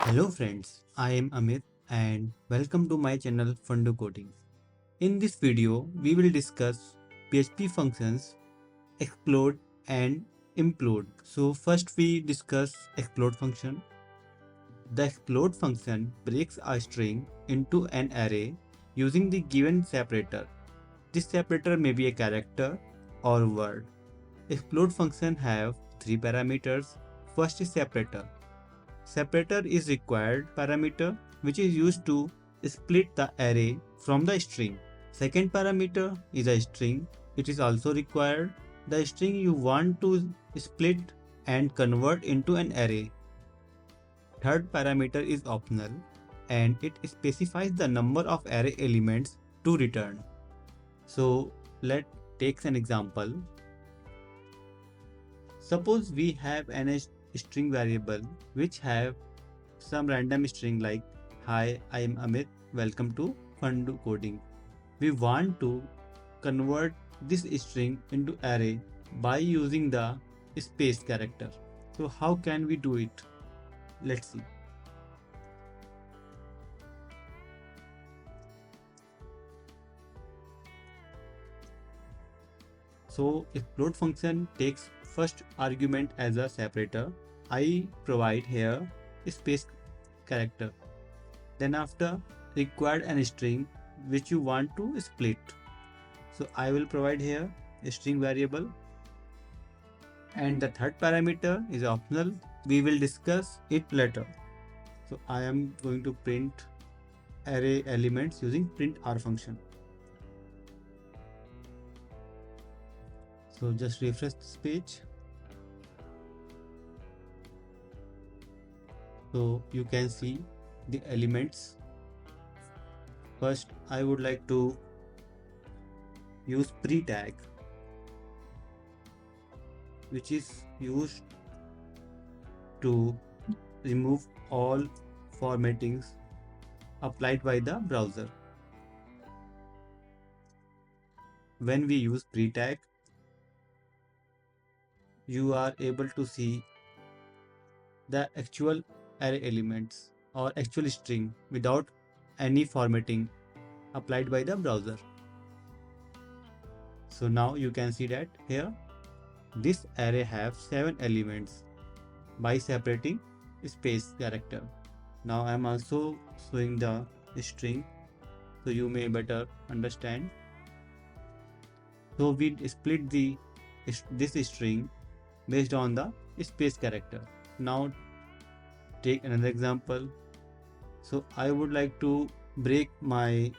Hello friends, I am Amit and welcome to my channel Fundu Coding. In this video, we will discuss PHP functions, explode and implode. So first we discuss explode function. The explode function breaks a string into an array using the given separator. This separator may be a character or word. Explode function have three parameters. First is separator. Separator is required parameter which is used to split the array from the string. Second parameter is a string. It is also required. The string you want to split and convert into an array. Third parameter is optional and it specifies the number of array elements to return. So let's take an example. Suppose we have an string variable which have some random string like hi, I am Amit, welcome to Fundu Coding. We want to convert this string into array by using the space character. So how can we do it? Let's see. So explode function takes first argument as a separator. I provide here a space character. Then after required an string which you want to split. So I will provide here a string variable, and the third parameter is optional. We will discuss it later. So I am going to print array elements using print r function. So just refresh this page. So you can see the elements. First I would like to use pre-tag, which is used to remove all formattings applied by the browser. When we use pre-tag, you are able to see the actual array elements or actual string without any formatting applied by the browser. So now you can see that here this array have 7 elements by separating space character. Now I am also showing the string so you may better understand. So we split this string based on the space character. Now take another example. So I would like to break my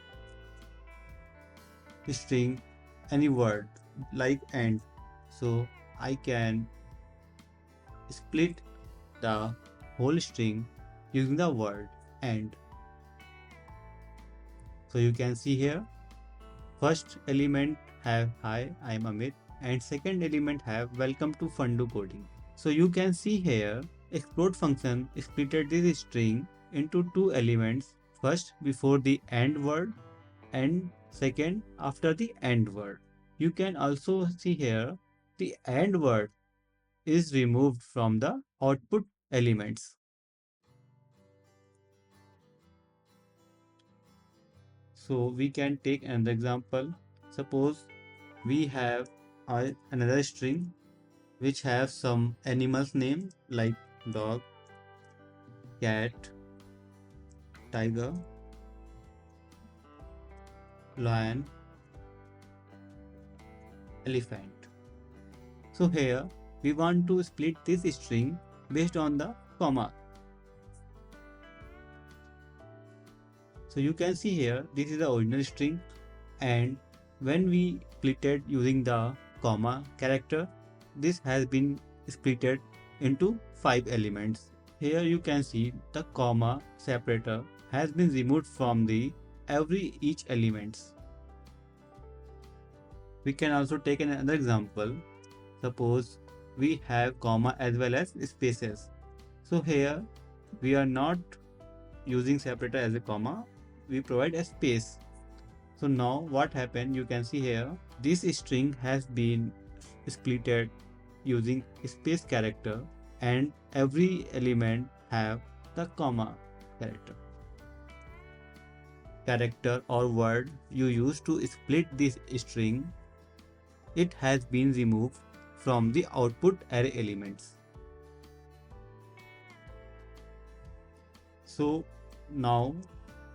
string any word like and. So I can split the whole string using the word and. So you can see here first element have hi, I am Amit, and second element have welcome to Fundu Coding. So you can see here explode function splitted this string into two elements, first before the end word and second after the end word. You can also see here the end word is removed from the output elements. So we can take another example. Suppose we have another string which have some animals name like dog, cat, tiger, lion, elephant. So here we want to split this string based on the comma. So you can see here this is the original string, and when we splitted using the comma character, this has been splitted into 5 elements. Here you can see the comma separator has been removed from the each elements. We can also take another example. Suppose we have comma as well as spaces. So here we are not using separator as a comma, we provide a space. So now what happened, you can see here this string has been splitted using space character and every element have the comma character or word you use to split this string, it has been removed from the output array elements. So now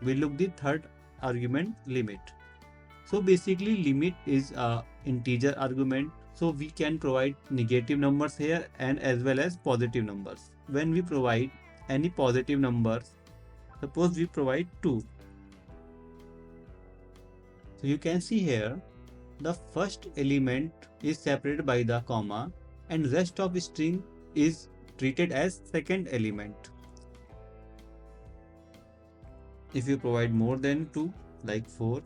we look the third argument, limit. So basically limit is a integer argument. So we can provide negative numbers here and as well as positive numbers. When we provide any positive numbers, suppose we provide 2. So you can see here the first element is separated by the comma and rest of string is treated as second element. If you provide more than 2 like 4,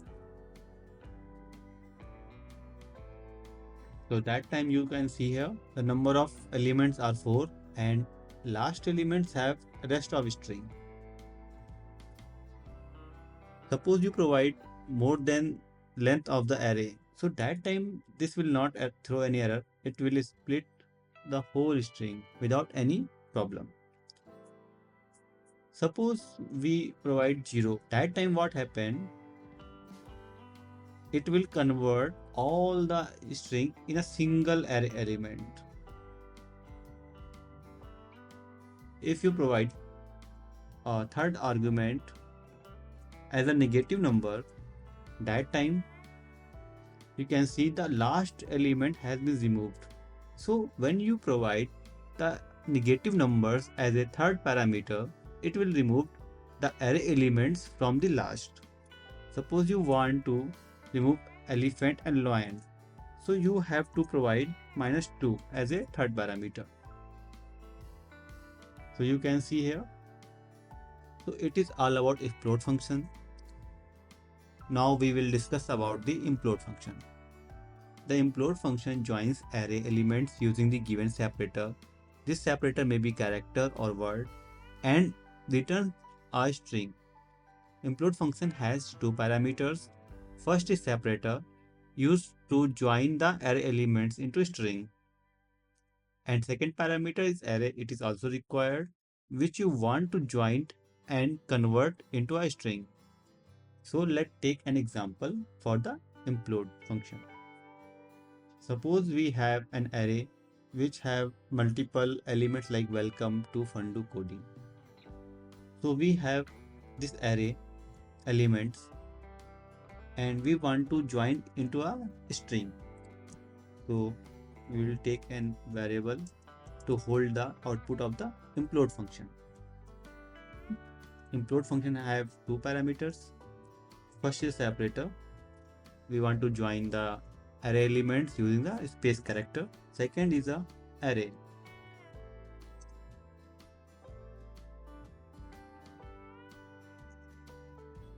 so that time you can see here the number of elements are 4 and last elements have rest of string. Suppose you provide more than length of the array, so that time this will not throw any error, it will split the whole string without any problem. Suppose we provide 0, that time what happened, it will convert all the string in a single array element. If you provide a third argument as a negative number, that time you can see the last element has been removed. So when you provide the negative numbers as a third parameter, it will remove the array elements from the last. Suppose you want to remove elephant and lion, so you have to provide -2 as a third parameter. So you can see here. So it is all about explode function. Now we will discuss about the implode function. The implode function joins array elements using the given separator. This separator may be character or word and returns a string. Implode function has two parameters. First is separator, used to join the array elements into a string. And second parameter is array, it is also required, which you want to join and convert into a string. So let's take an example for the implode function. Suppose we have an array which have multiple elements like welcome to Fundu coding. So we have this array elements and we want to join into a string. So we will take an variable to hold the output of the implode function. Implode function have two parameters. First is separator. We want to join the array elements using the space character. Second is a array.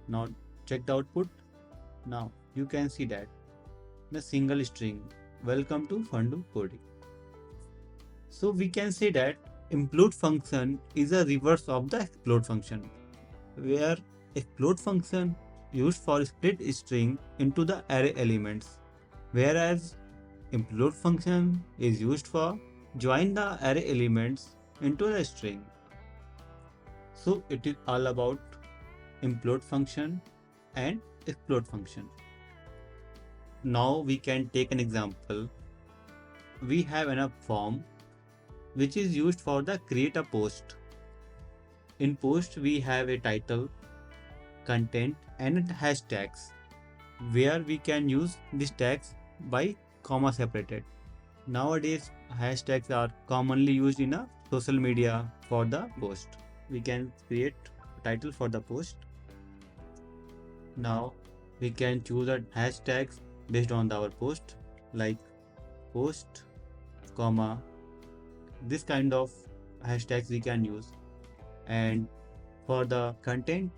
Now check the output. Now you can see that the single string welcome to Fundu coding. So we can say that implode function is a reverse of the explode function, where explode function used for split string into the array elements, whereas implode function is used for join the array elements into the string. So it is all about implode function and explode function. Now we can take an example. We have a form which is used for the create a post. In post we have a title, content and hashtags, where we can use these tags by comma separated. Nowadays hashtags are commonly used in a social media for the post. We can create a title for the post. Now we can choose a hashtags based on our post, like post, comma, this kind of hashtags we can use. And for the content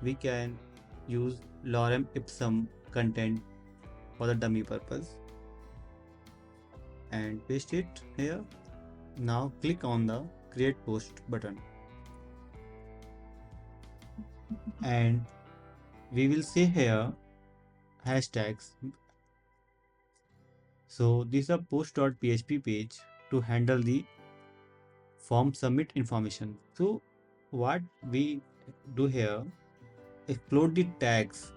we can use lorem ipsum content for the dummy purpose and paste it here. Now click on the create post button and we will say here hashtags. So this is a post.php page to handle the form submit information. So what we do here, explode the tags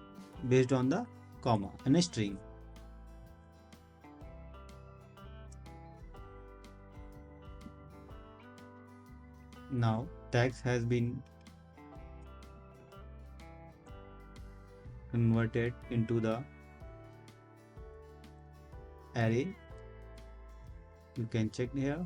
based on the comma and a string. Now tags has been converted into the array. You can check here.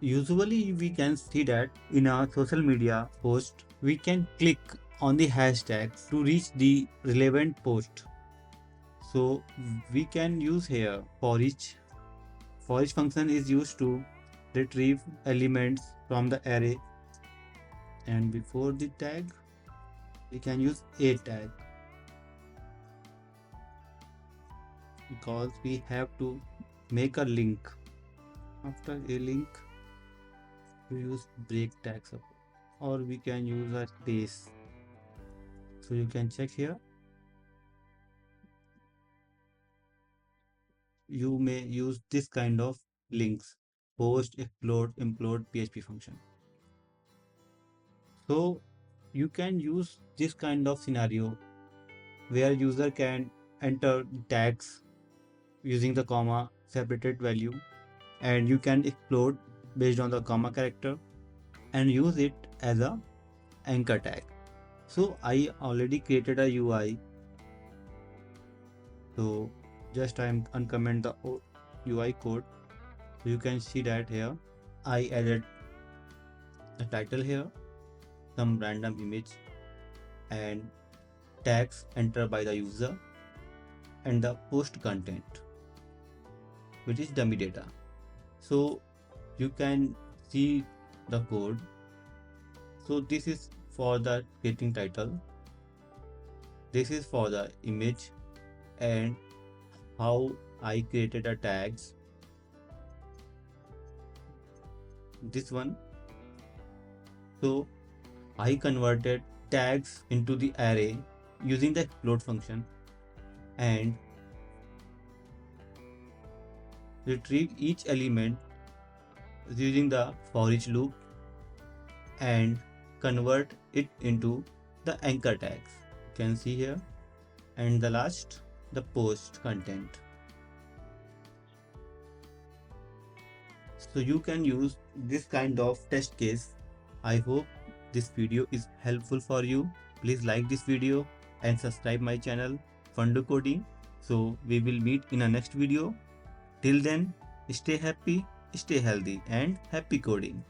Usually we can see that in our social media post we can click on the hashtag to reach the relevant post. So we can use here for each. For each function is used to retrieve elements from the array, and before the tag we can use a tag because we have to make a link. After a link we use break tag support, or we can use a space. So you can check here. You may use this kind of links: post, explode, implode, PHP function. So you can use this kind of scenario where user can enter tags using the comma separated value, and you can explode based on the comma character and use it as a anchor tag. So I already created a UI, so just I am uncomment the UI code. So you can see that here I added a title here, some random image, and tags entered by the user, and the post content which is dummy data. So you can see the code. So this is for the creating title, this is for the image, and how I created a tags, this one. So I converted tags into the array using the explode function and retrieve each element using the for each loop and convert it into the anchor tags. You can see here, and the last, the post content. So you can use this kind of test case. I hope this video is helpful for you. Please like this video and subscribe my channel Fundu Coding. So we will meet in a next video. Till then, stay happy, stay healthy, and happy coding.